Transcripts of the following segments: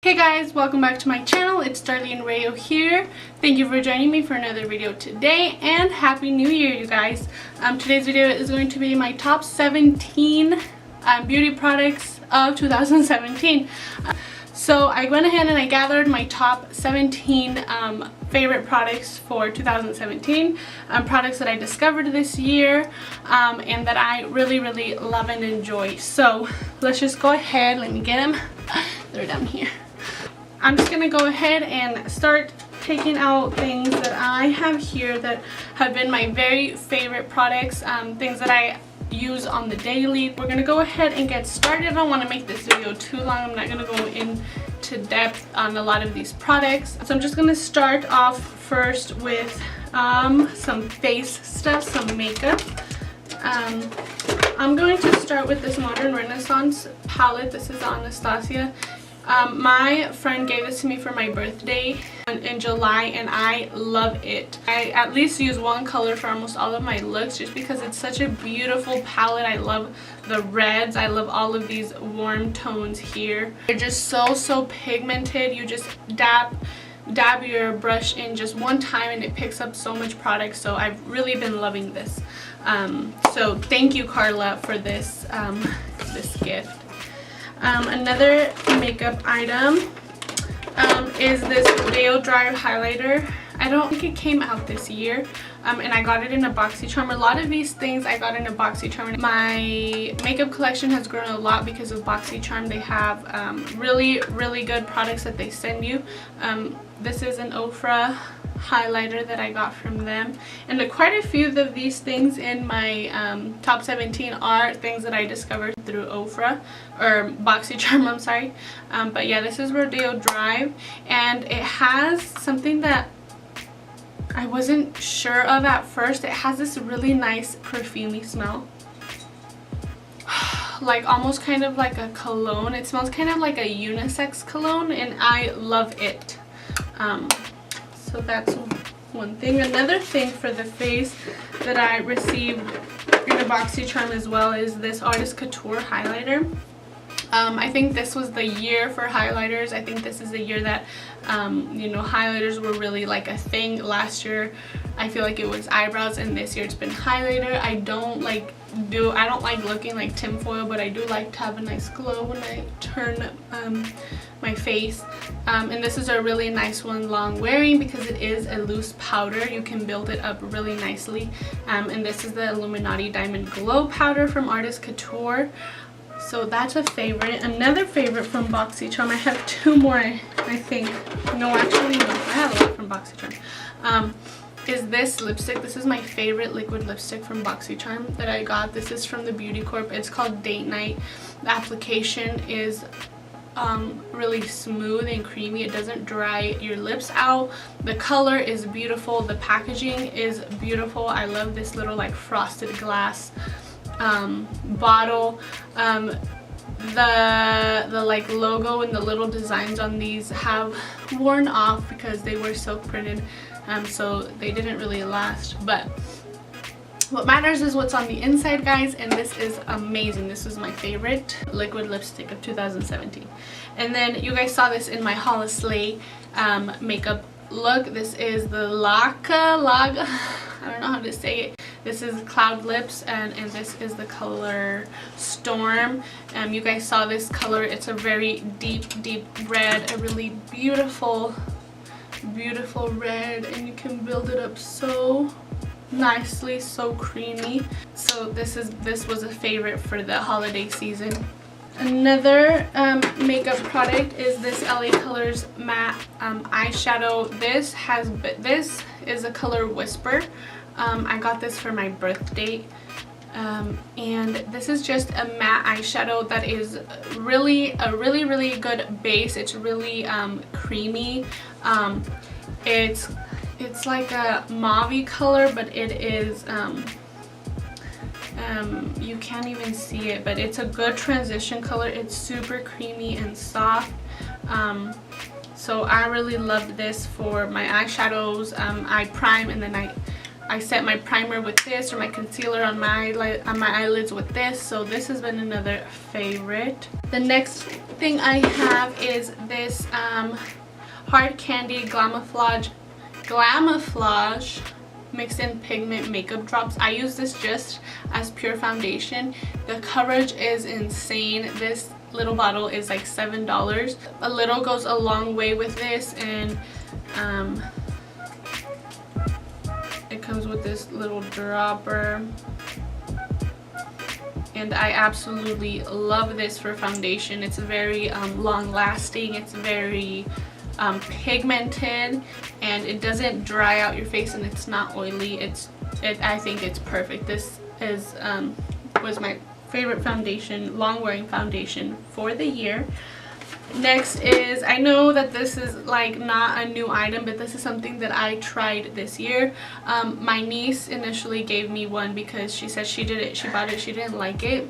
Hey guys, welcome back to my channel. It's Darlene Rayo here. Thank you for joining me for another video today, and Happy New Year, you guys. Today's video is going to be my top 17 beauty products of 2017. So I went ahead and I gathered my top 17 favorite products for 2017, products that I discovered this year and that I really love and enjoy. So let's just go ahead, let me get them. They're down here. I'm just gonna go ahead and start taking out things that I have here that have been my very favorite products, things that I use on the daily. We're gonna go ahead and get started. I don't want to make this video too long. I'm not gonna go into depth on a lot of these products. So I'm just gonna start off first with some face stuff, some makeup. I'm going to start with this Modern Renaissance palette. This is Anastasia. My friend gave this to me for my birthday in July, and I love it. I at least use one color for almost all of my looks just because it's such a beautiful palette. I love the reds. I love all of these warm tones here. They're just so pigmented. You just dab your brush in just one time and it picks up so much product. So I've really been loving this. So thank you, Carla, for this this gift. Another makeup item is this Rodeo Dry Highlighter. I don't think it came out this year, and I got it in a BoxyCharm. A lot of these things I got in a BoxyCharm. My makeup collection has grown a lot because of BoxyCharm. They have really good products that they send you. This is an Ofra highlighter that I got from them, and quite a few of these things in my top 17 are things that I discovered through Ofra or BoxyCharm, I'm sorry. But yeah, this is Rodeo Drive, and it has something that I wasn't sure of at first. It has this really nice perfumey smell, like almost kind of like a cologne. It smells kind of like a unisex cologne, and I love it. So that's one thing. Another thing for the face that I received in a BoxyCharm as well is this Artis Couture highlighter. I think this was the year for highlighters. I think this is the year that you know, highlighters were really like a thing. Last year I feel like it was eyebrows, and this year it's been highlighter. I don't like looking like tinfoil, but I do like to have a nice glow when I turn my face. And this is a really nice one, long wearing, because it is a loose powder. You can build it up really nicely. And this is the Illuminati Diamond Glow Powder from Artis Couture. So that's a favorite. Another favorite from BoxyCharm, I have two more, I think. No, actually no, I have a lot from BoxyCharm. Is this lipstick. This is my favorite liquid lipstick from BoxyCharm that I got. This is from the Beauty Corp. It's called Date Night. The application is really smooth and creamy. It doesn't dry your lips out. The color is beautiful. The packaging is beautiful. I love this little like frosted glass bottle. The like logo and the little designs on these have worn off because they were silk printed, so they didn't really last. But what matters is what's on the inside, guys, and this is amazing. This is my favorite liquid lipstick of 2017. And then you guys saw this in my Holla Slay makeup look. This is the Laqa, I don't know how to say it. This is Cloud Lips, and this is the color Storm. You guys saw this color. It's a very deep red, a really beautiful red, and you can build it up so nicely, so creamy. So this was a favorite for the holiday season. Another makeup product is this LA Colors matte eyeshadow. This is a color Whisper. I got this for my birthday, and this is just a matte eyeshadow that is really a really good base. It's really creamy. It's like a mauve color, but it is you can't even see it, but it's a good transition color. It's super creamy and soft. So I really love this for my eyeshadows. I prime and then I I set my primer with this, or my concealer on my eyelids with this. So this has been another favorite. The next thing I have is this Hard Candy Glamoflaouge mixed in pigment makeup drops. I use this just as pure foundation. The coverage is insane. This little bottle is like $7. A little goes a long way with this, and it comes with this little dropper, and I absolutely love this for foundation. It's very long lasting, it's very pigmented, and it doesn't dry out your face, and it's not oily. I think it's perfect. This is was my favorite foundation, long wearing foundation for the year. Next is, I know that this is like not a new item, but this is something that I tried this year. My niece initially gave me one because she said she bought it, she didn't like it.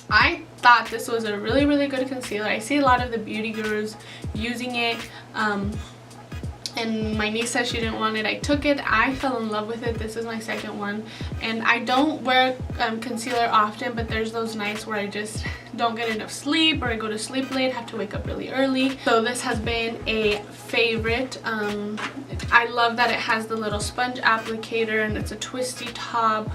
I thought this was a really, really good concealer. I see a lot of the beauty gurus using it, and my niece said she didn't want it. I took it, I fell in love with it. This is my second one, and I don't wear concealer often, but there's those nights where I just don't get enough sleep, or I go to sleep late, have to wake up really early. So this has been a favorite. I love that it has the little sponge applicator, and it's a twisty top.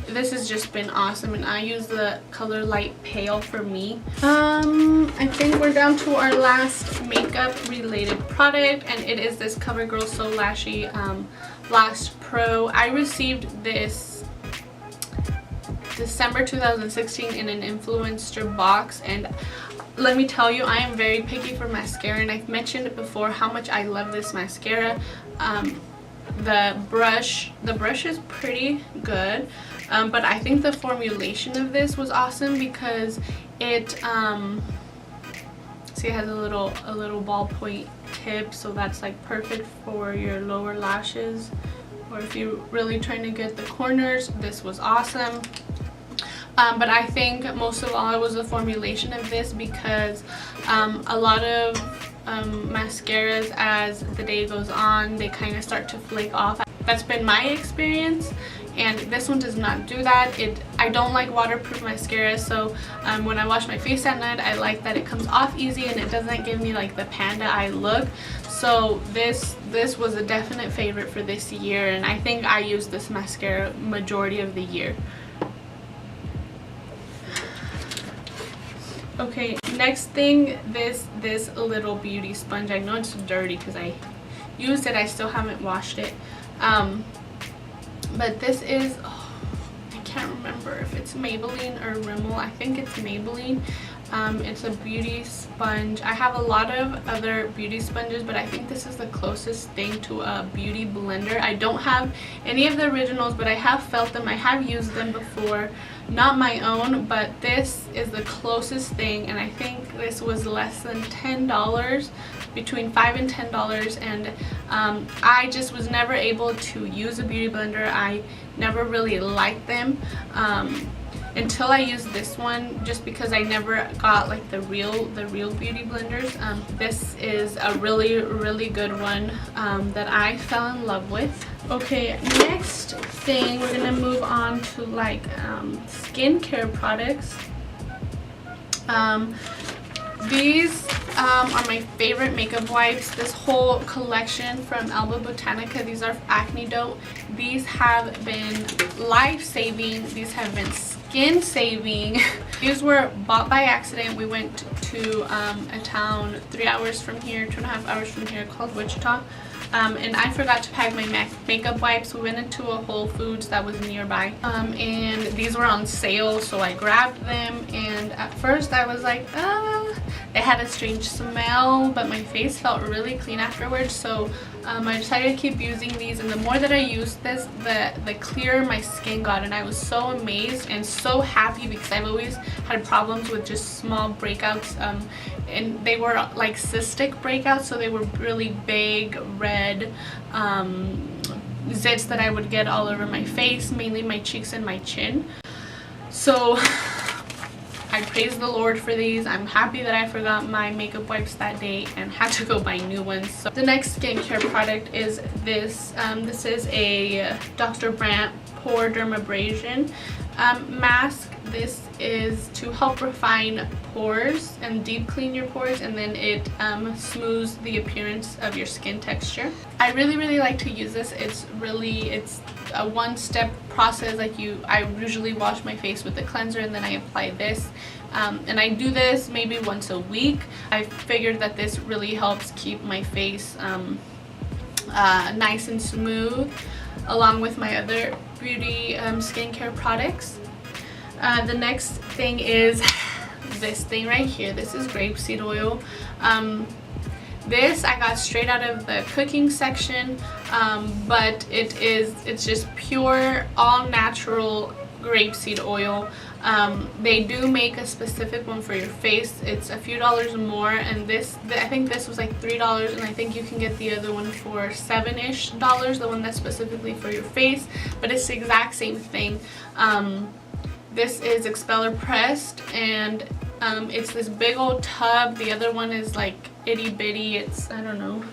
This has just been awesome, and I use the color Light Pale for me. I think we're down to our last makeup related product, and it is this CoverGirl So Lashy Lash Pro. I received this December 2016 in an influencer box, and let me tell you, I am very picky for mascara, and I've mentioned it before how much I love this mascara. The brush is pretty good, but I think the formulation of this was awesome because it see, it has a little ballpoint tip, so that's like perfect for your lower lashes, or if you're really trying to get the corners. This was awesome. But I think most of all it was the formulation of this, because a lot of mascaras, as the day goes on, they kind of start to flake off. That's been my experience, and this one does not do that. I don't like waterproof mascara, so when I wash my face at night, I like that it comes off easy and it doesn't give me like the panda eye look. So this was a definite favorite for this year, and I think I used this mascara majority of the year. Okay, next thing, this little beauty sponge. I know it's dirty because I used it, I still haven't washed it. But this is, I can't remember if it's Maybelline or Rimmel. I think it's Maybelline. It's a beauty sponge. I have a lot of other beauty sponges, but I think this is the closest thing to a beauty blender. I don't have any of the originals, but I have felt them. I have used them before. Not my own, but this is the closest thing, and I think this was less than $10, between $5 and $10, and I just was never able to use a beauty blender. I never really liked them until I used this one, just because I never got like the real beauty blenders. This is a really, really good one that I fell in love with. Okay, next thing, we're gonna move on to like skincare products. These are my favorite makeup wipes. This whole collection from Alba Botanica, these are Acnedote. These have been life-saving. These have been skin-saving. These were bought by accident. We went to a town 3 hours from here, 2.5 hours from here, called Wichita. And I forgot to pack my makeup wipes. We went into a Whole Foods that was nearby, and these were on sale, so I grabbed them. And at first I was like, they had a strange smell, but my face felt really clean afterwards, so I decided to keep using these. And the more that I used this, the clearer my skin got, and I was so amazed and so happy, because I've always had problems with just small breakouts, and they were like cystic breakouts, so they were really big red zits that I would get all over my face, mainly my cheeks and my chin. So I praise the Lord for these. I'm happy that I forgot my makeup wipes that day and had to go buy new ones. So the next skincare product is this. This is a Dr. Brandt Poredermabrasion mask. This is to help refine pores and deep clean your pores, and then it smooths the appearance of your skin texture. I really like to use this. It's a one-step process. Like I usually wash my face with the cleanser and then I apply this, and I do this maybe once a week. I figured that this really helps keep my face nice and smooth, along with my other beauty skincare products. The next thing is this thing right here. This is grapeseed oil. This I got straight out of the cooking section, but it's just pure, all natural grapeseed oil. They do make a specific one for your face. It's a few dollars more, and I think this was like $3, and I think you can get the other one for $7-ish, the one that's specifically for your face, but it's the exact same thing. This is expeller pressed, and it's this big old tub. The other one is like itty bitty. It's, I don't know,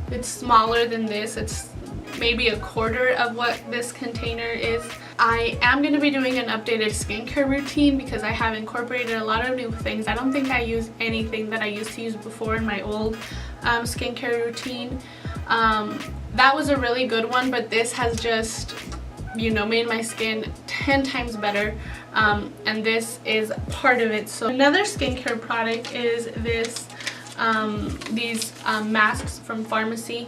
it's smaller than this. It's maybe a quarter of what this container is. I am going to be doing an updated skincare routine because I have incorporated a lot of new things. I don't think I use anything that I used to use before in my old skincare routine. That was a really good one, but this has just, you know, made my skin 10 times better, and this is part of it. So another skincare product is this these masks from Farmacy.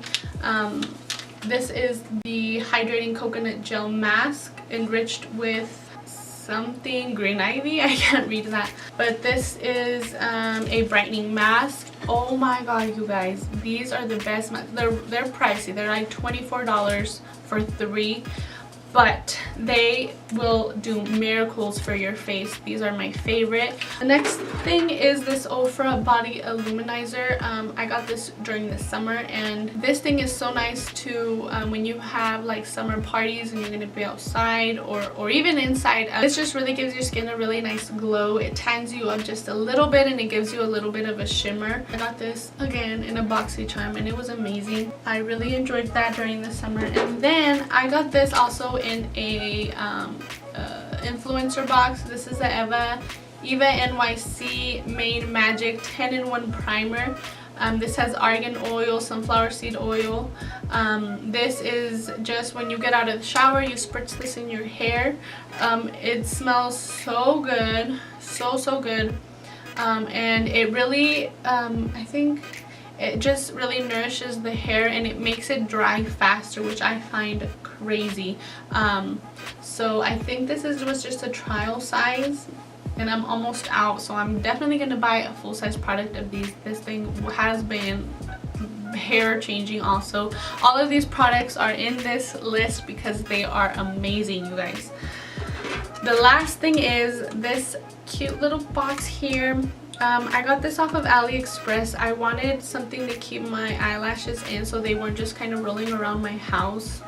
This is the hydrating coconut gel mask enriched with something green ivy. I can't read that, but this is a brightening mask. Oh my god, you guys, these are the best masks. They're pricey. They're like $24 for 3, but they will do miracles for your face. These are my favorite. The next thing is this Ofra body illuminizer. I got this during the summer, and this thing is so nice to when you have like summer parties and you're gonna be outside or even inside. This just really gives your skin a really nice glow. It tans you up just a little bit, and it gives you a little bit of a shimmer. I got this again in a Boxy charm, and it was amazing. I really enjoyed that during the summer. And then I got this also in a influencer box. This is the Eva NYC Mane Magic 10-in-1 primer. This has argan oil, sunflower seed oil. This is just when you get out of the shower, you spritz this in your hair. It smells so good, so good, and it really I think it just really nourishes the hair, and it makes it dry faster, which I find crazy. So I think this was just a trial size, and I'm almost out, so I'm definitely going to buy a full-size product of these. This thing has been hair changing also. All of these products are in this list because they are amazing, you guys. The last thing is this cute little box here. I got this off of AliExpress. I wanted something to keep my eyelashes in so they weren't just kind of rolling around my house,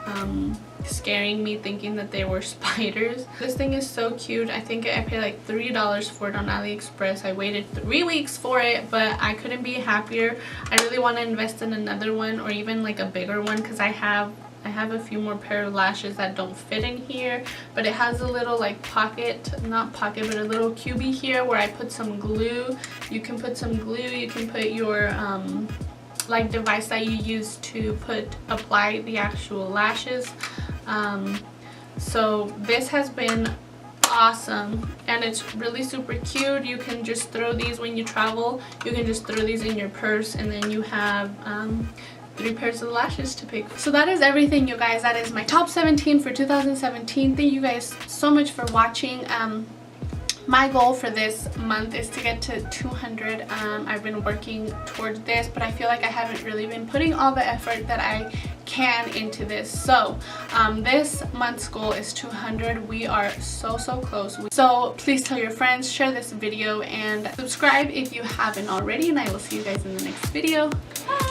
scaring me, thinking that they were spiders. This thing is so cute. I think I paid like $3 for it on AliExpress. I waited 3 weeks for it, but I couldn't be happier. I really want to invest in another one, or even like a bigger one, because I have a few more pair of lashes that don't fit in here, but it has a little like pocket, not pocket, but a little cubie here where I put some glue. You can put some glue, you can put your like device that you use to apply the actual lashes. So this has been awesome, and it's really super cute. You can just throw these when you travel. You can just throw these in your purse, and then you have 3 pairs of lashes to pick. So that is everything, you guys. That is my top 17 for 2017. Thank you guys so much for watching. My goal for this month is to get to 200. I've been working towards this, but I feel like I haven't really been putting all the effort that I can into this. So this month's goal is 200. We are so close. So please tell your friends, share this video, and subscribe if you haven't already, and I will see you guys in the next video. Bye.